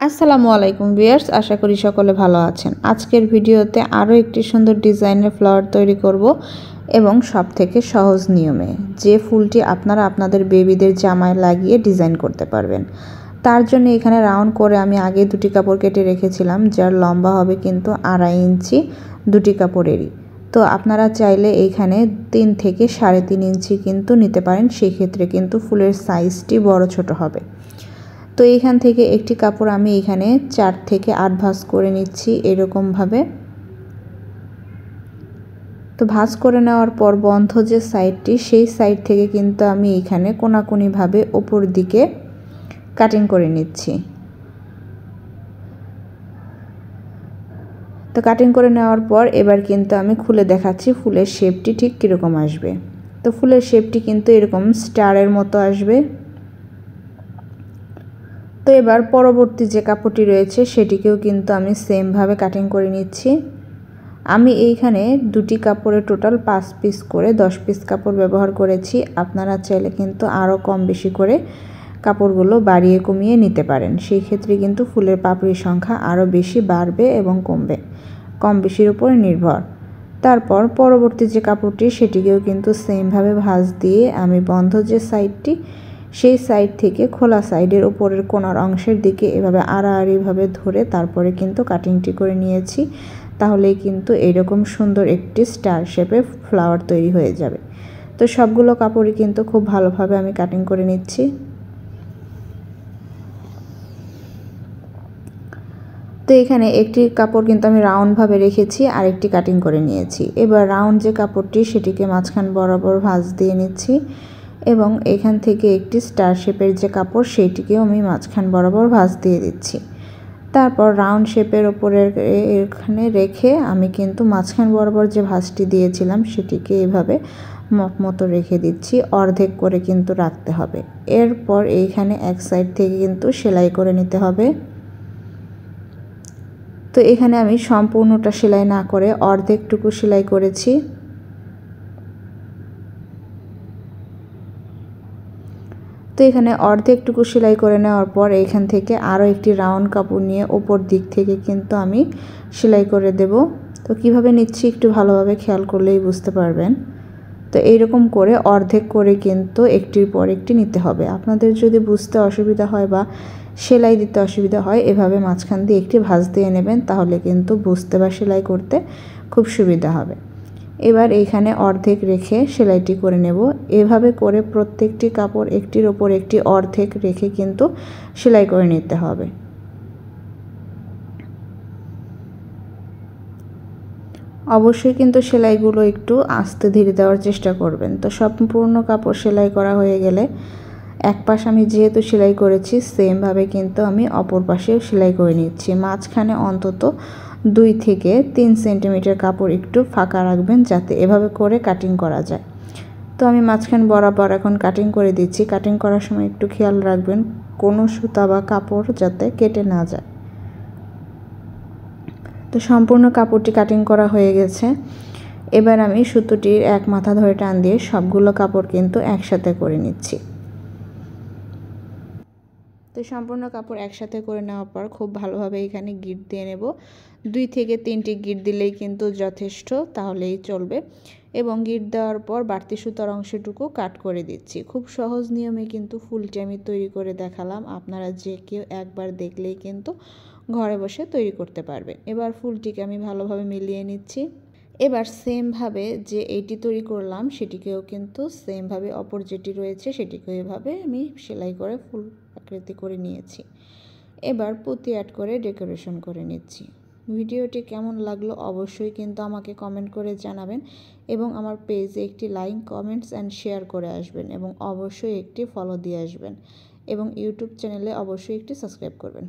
আসসালামু আলাইকুম ভিউয়ার্স, আশা করি সকলে ভালো আছেন। আজকের ভিডিওতে আরও একটি সুন্দর ডিজাইনের ফ্লাওয়ার তৈরি করব এবং সবথেকে সহজ নিয়মে, যে ফুলটি আপনারা আপনাদের বেবিদের জামায় লাগিয়ে ডিজাইন করতে পারবেন। তার জন্য এখানে রাউন্ড করে আমি আগে দুটি কাপড় কেটে রেখেছিলাম, যার লম্বা হবে কিন্তু 2.5 ইঞ্চি দুটি কাপড়েরই। তো আপনারা চাইলে এইখানে 3 থেকে 3.5 ইঞ্চি কিন্তু নিতে পারেন, সেই ক্ষেত্রে কিন্তু ফুলের সাইজটি বড় ছোট হবে। তো এইখান থেকে একটি কাপড় আমি এখানে 4 থেকে 8 ভাঁজ করে নিচ্ছি এরকমভাবে। তো ভাঁজ করে নেওয়ার পর বন্ধ যে সাইডটি, সেই সাইড থেকে কিন্তু আমি এখানে কোনাকুনিভাবে উপর দিকে কাটিং করে নিচ্ছি। তো কাটিং করে নেওয়ার পর এবার কিন্তু আমি খুলে দেখাচ্ছি ফুলের শেপটি ঠিক কীরকম আসবে। তো ফুলের শেপটি কিন্তু এরকম স্টারের মতো আসবে। তো এবার পরবর্তী যে কাপড়টি রয়েছে সেটিকেও কিন্তু আমি সেমভাবে কাটিং করে নিচ্ছি। আমি এইখানে দুটি কাপড়ে টোটাল 5 পিস করে 10 পিস কাপড় ব্যবহার করেছি। আপনারা চাইলে কিন্তু আরও কম বেশি করে কাপড়গুলো বাড়িয়ে কমিয়ে নিতে পারেন, সেই ক্ষেত্রে কিন্তু ফুলের পাপড়ির সংখ্যা আরও বেশি বাড়বে এবং কমবে, কম বেশির উপর নির্ভর। তারপর পরবর্তী যে কাপড়টি সেটিকেও কিন্তু সেমভাবে ভাঁজ দিয়ে আমি বন্ধ যে সাইডটি, সেই সাইড থেকে খোলা সাইডের উপরের কোণার অংশের দিকে এভাবে আড়াআড়িভাবে ধরে তারপরে কিন্তু কাটিংটি করে নিয়েছি। তাহলেই কিন্তু এরকম সুন্দর একটি স্টার শেপে ফ্লাওয়ার তৈরি হয়ে যাবে। তো সবগুলো কাপড়ই কিন্তু খুব ভালোভাবে আমি কাটিং করে নিচ্ছি। তো এখানে একটি কাপড় কিন্তু আমি রাউন্ডভাবে রেখেছি আর একটি কাটিং করে নিয়েছি। এবার রাউন্ড যে কাপড়টি সেটিকে মাঝখান বরাবর ভাঁজ দিয়ে নিচ্ছি এবং এখান থেকে একটি স্টার শেপের যে কাপড় সেইটিকেও আমি মাঝখান বরাবর ভাঁজ দিয়ে দিচ্ছি। তারপর রাউন্ড শেপের ওপরে এখানে রেখে আমি কিন্তু মাঝখান বরাবর যে ভাঁজটি দিয়েছিলাম সেটিকে এভাবে মপ মতো রেখে দিচ্ছি, অর্ধেক করে কিন্তু রাখতে হবে। এরপর এইখানে এক সাইড থেকে কিন্তু সেলাই করে নিতে হবে। তো এখানে আমি সম্পূর্ণটা সেলাই না করে অর্ধেকটুকু সেলাই করেছি। তো এখানে অর্ধেকটুকু সেলাই করে নেওয়ার পর এখান থেকে আরও একটি রাউন্ড কাপড় নিয়ে ওপর দিক থেকে কিন্তু আমি সেলাই করে দেব। তো কিভাবে নিচ্ছি একটু ভালোভাবে খেয়াল করলেই বুঝতে পারবেন। তো এইরকম করে অর্ধেক করে কিন্তু একটির পর একটি নিতে হবে। আপনাদের যদি বুঝতে অসুবিধা হয় বা সেলাই দিতে অসুবিধা হয়, এভাবে মাঝখান দিয়ে একটি ভাঁজ দিয়ে নেবেন, তাহলে কিন্তু বুঝতে বা সেলাই করতে খুব সুবিধা হবে। এবার এইখানে অর্ধেক রেখে সেলাইটি করে নেব। এভাবে করে প্রত্যেকটি কাপড় একটির ওপর একটি অর্ধেক রেখে কিন্তু সেলাই করে নিতে হবে। অবশ্যই কিন্তু সেলাইগুলো একটু আস্তে ধীরে দেওয়ার চেষ্টা করবেন। তো সম্পূর্ণ কাপড় সেলাই করা হয়ে গেলে এক পাশ আমি যেহেতু সেলাই করেছি, সেমভাবে কিন্তু আমি অপর পাশেও সেলাই করে নিচ্ছি। মাঝখানে অন্তত 2 থেকে 3 সেন্টিমিটার কাপড় একটু ফাঁকা রাখবেন, যাতে এভাবে করে কাটিং করা যায়। তো আমি মাঝখান বরাবর এখন কাটিং করে দিচ্ছি। কাটিং করার সময় একটু খেয়াল রাখবেন কোনো সুতা বা কাপড় যাতে কেটে না যায়। তো সম্পূর্ণ কাপড়টি কাটিং করা হয়ে গেছে। এবার আমি সুতোটির এক মাথা ধরে টান দিয়ে সবগুলো কাপড় কিন্তু একসাথে করে নিচ্ছি। তো সম্পূর্ণ কাপড় একসাথে করে নেওয়ার পর খুব ভালোভাবে এখানে গিঁট দিয়ে নেব। 2 থেকে 3টি গিঁট দিলেই কিন্তু যথেষ্ট, তাহলেই চলবে। এবং গিঁট দেওয়ার পর বাড়তি সুতার অংশটুকু কাট করে দিচ্ছি। খুব সহজ নিয়মে কিন্তু ফুলটি আমি তৈরি করে দেখালাম। আপনারা যে কেউ একবার দেখলেই কিন্তু ঘরে বসে তৈরি করতে পারবেন। এবার ফুলটিকে আমি ভালোভাবে মিলিয়ে নিচ্ছি। এবার সেমভাবে যে এইটি তৈরি করলাম সেটিকেও কিন্তু সেমভাবে অপর যেটি রয়েছে সেটিকেও এভাবে আমি সেলাই করে ফুল আকৃতি করে নিয়েছি। এবার পুঁতি অ্যাড করে ডেকোরেশন করে নিচ্ছি। ভিডিওটি কেমন লাগলো অবশ্যই কিন্তু আমাকে কমেন্ট করে জানাবেন এবং আমার পেজে একটি লাইক, কমেন্টস অ্যান্ড শেয়ার করে আসবেন এবং অবশ্যই একটি ফলো দিয়ে আসবেন এবং ইউটিউব চ্যানেলে অবশ্যই একটি সাবস্ক্রাইব করবেন।